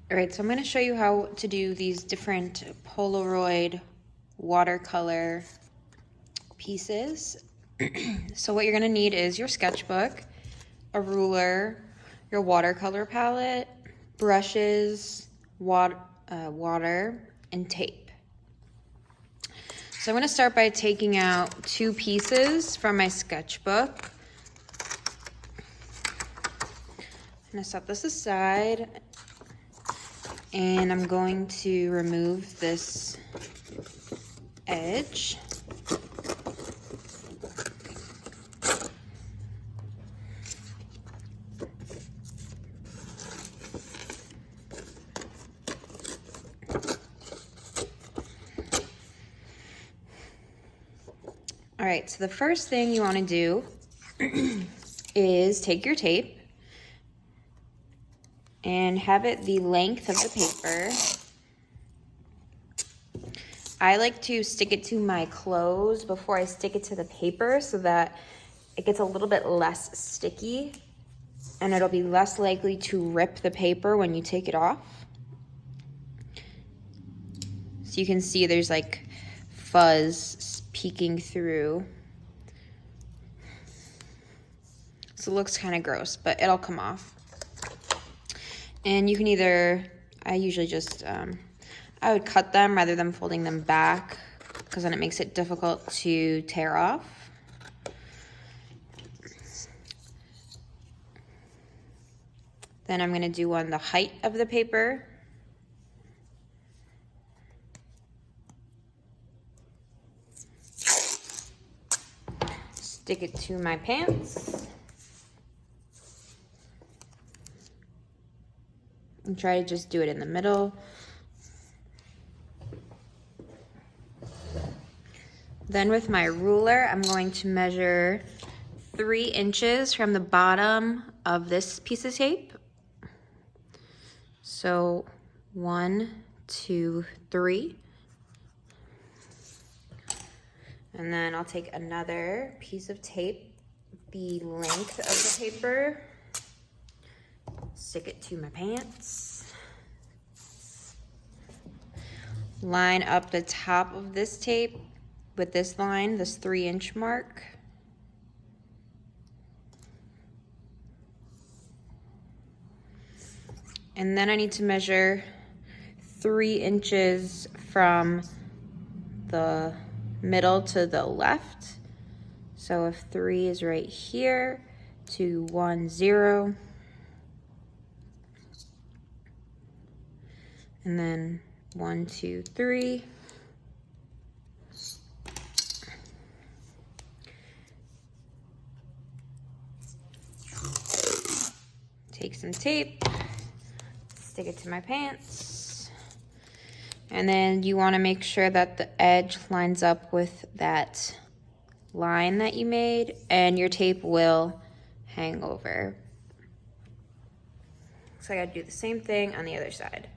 All right, so I'm going to show you how to do these different Polaroid watercolor pieces. So what you're going to need is your sketchbook, a ruler, your watercolor palette, brushes, water, and tape. So I'm going to start by taking out 2 pieces from my sketchbook. I'm going to set this aside, and I'm going to remove this edge. All right, so the first thing you want to do is take your tape and have it the length of the paper. I like to stick it to my clothes before I stick it to the paper so that it gets a little bit less sticky and it'll be less likely to rip the paper when you take it off. So you can see there's like fuzz peeking through. So it looks kind of gross, but it'll come off. And you can either, I usually just, I would cut them rather than folding them back because then it makes it difficult to tear off. Then I'm going to do on the height of the paper. Stick it to my pants. And try to just do it in the middle. Then with my ruler, I'm going to measure 3 inches from the bottom of this piece of tape. So 1, 2, 3. And then I'll take another piece of tape, the length of the paper, stick it to my pants. Line up the top of this tape with this line, this 3-inch mark. And then I need to measure 3 inches from the middle to the left. So if 3 is right here to 1, 0. And then 1, 2, 3. Take some tape, stick it to my pants. And then you want to make sure that the edge lines up with that line that you made, and your tape will hang over. So I gotta do the same thing on the other side.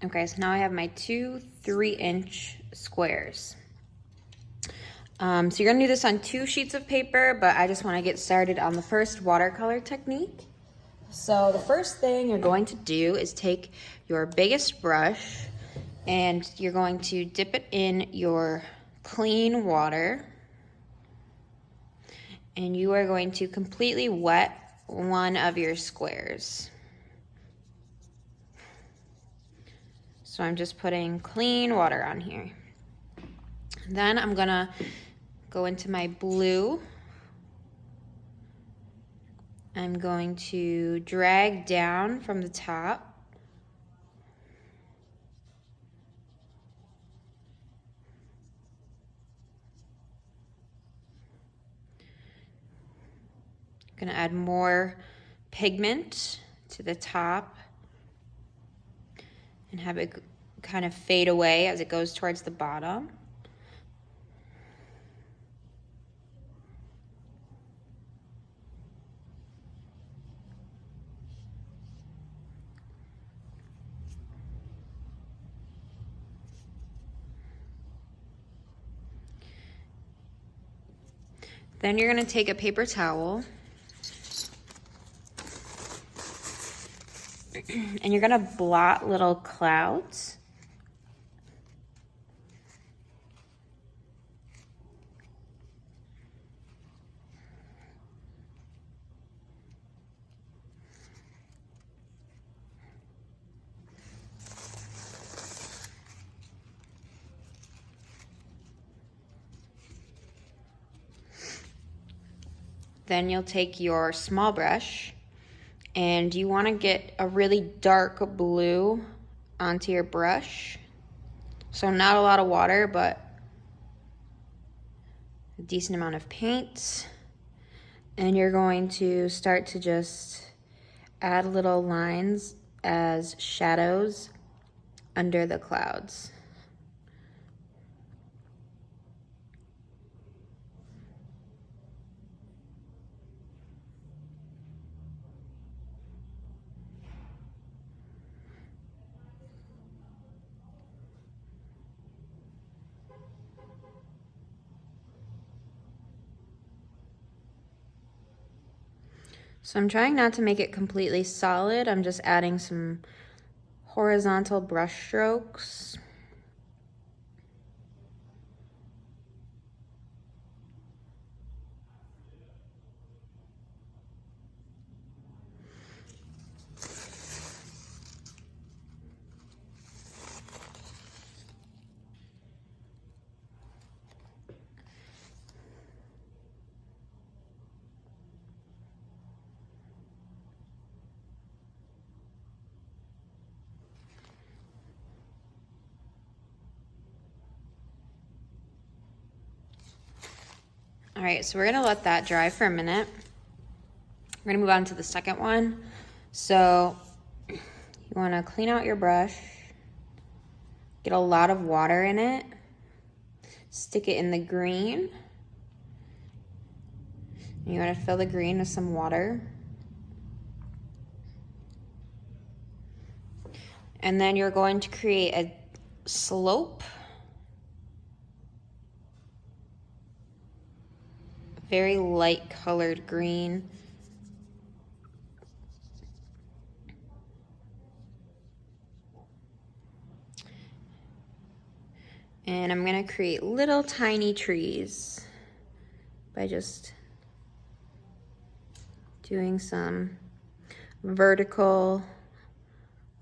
Okay, so now I have my 2 3-inch squares. So you're gonna do this on 2 sheets of paper, but I just wanna get started on the first watercolor technique. So the first thing you're going to do is take your biggest brush and you're going to dip it in your clean water. And you are going to completely wet one of your squares. So I'm just putting clean water on here. Then I'm gonna go into my blue. I'm going to drag down from the top. Gonna add more pigment to the top and have it kind of fade away as it goes towards the bottom. Then you're gonna take a paper towel and you're gonna blot little clouds. Then you'll take your small brush and you want to get a really dark blue onto your brush. So not a lot of water, but a decent amount of paint. And you're going to start to just add little lines as shadows under the clouds. So I'm trying not to make it completely solid. I'm just adding some horizontal brush strokes. All right, so we're gonna let that dry for a minute. We're gonna move on to the second one. So you wanna clean out your brush, get a lot of water in it, stick it in the green. You wanna fill the green with some water. And then you're going to create a slope. Very light colored green. And I'm gonna create little tiny trees by just doing some vertical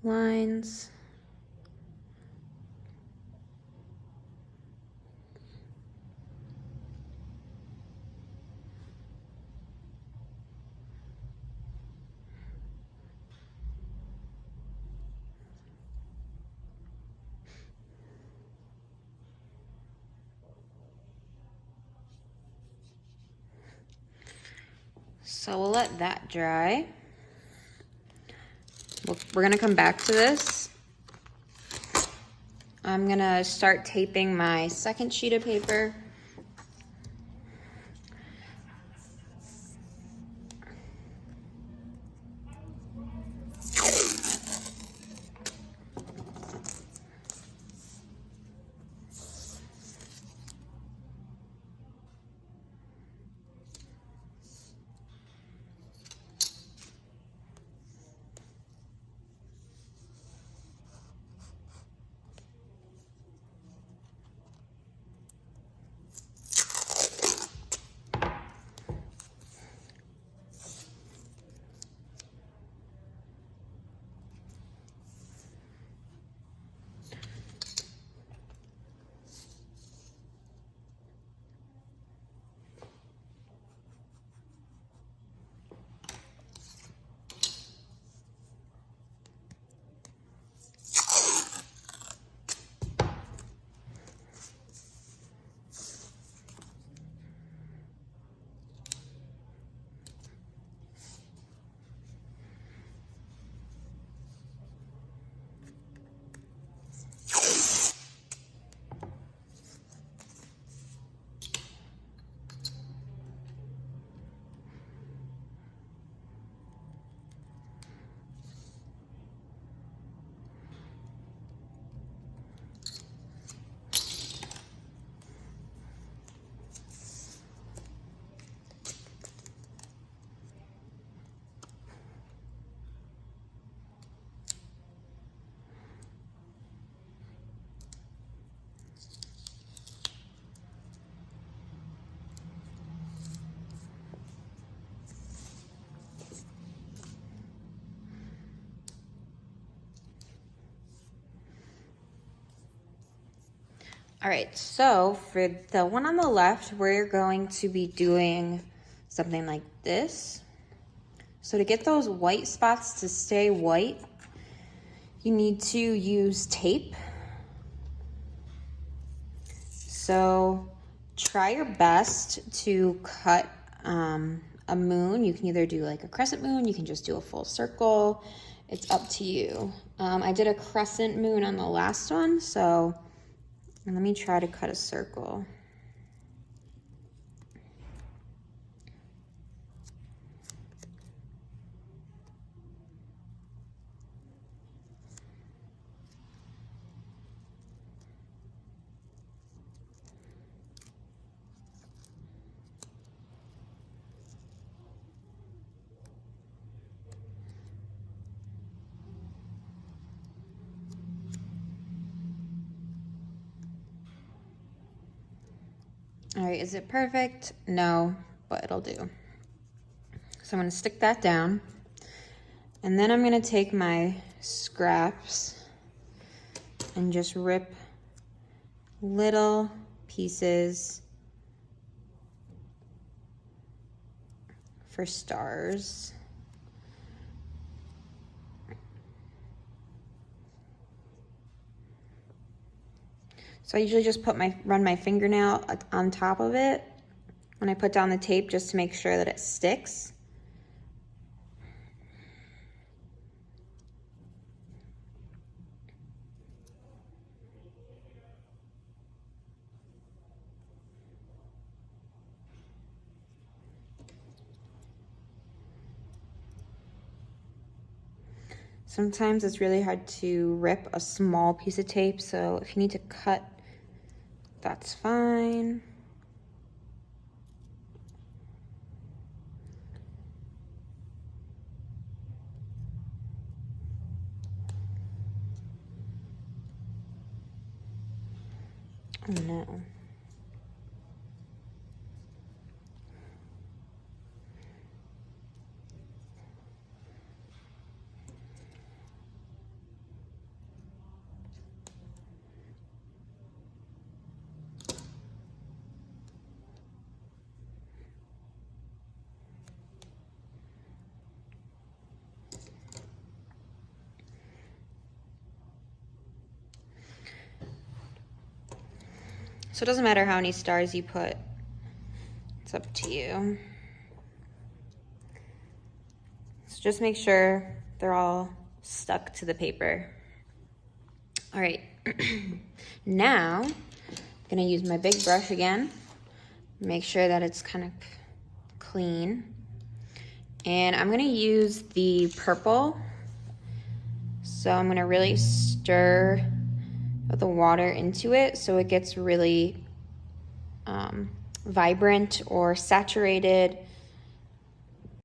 lines. So we'll let that dry. We're gonna come back to this. I'm gonna start taping my second sheet of paper. All right, so for the one on the left, we're going to be doing something like this. So to get those white spots to stay white, you need to use tape. So try your best to cut a moon. You can either do like a crescent moon, you can just do a full circle. It's up to you. I did a crescent moon on the last one, so let me try to cut a circle. All right, is it perfect? No, but it'll do. So I'm gonna stick that down. And then I'm gonna take my scraps and just rip little pieces for stars. So I usually just run my fingernail on top of it when I put down the tape, just to make sure that it sticks. Sometimes it's really hard to rip a small piece of tape, so if you need to cut, that's fine. Oh no. So it doesn't matter how many stars you put, it's up to you. So just make sure they're all stuck to the paper. All right, now I'm gonna use my big brush again, make sure that it's kind of clean. And I'm gonna use the purple. So I'm gonna really stir the water into it so it gets really vibrant or saturated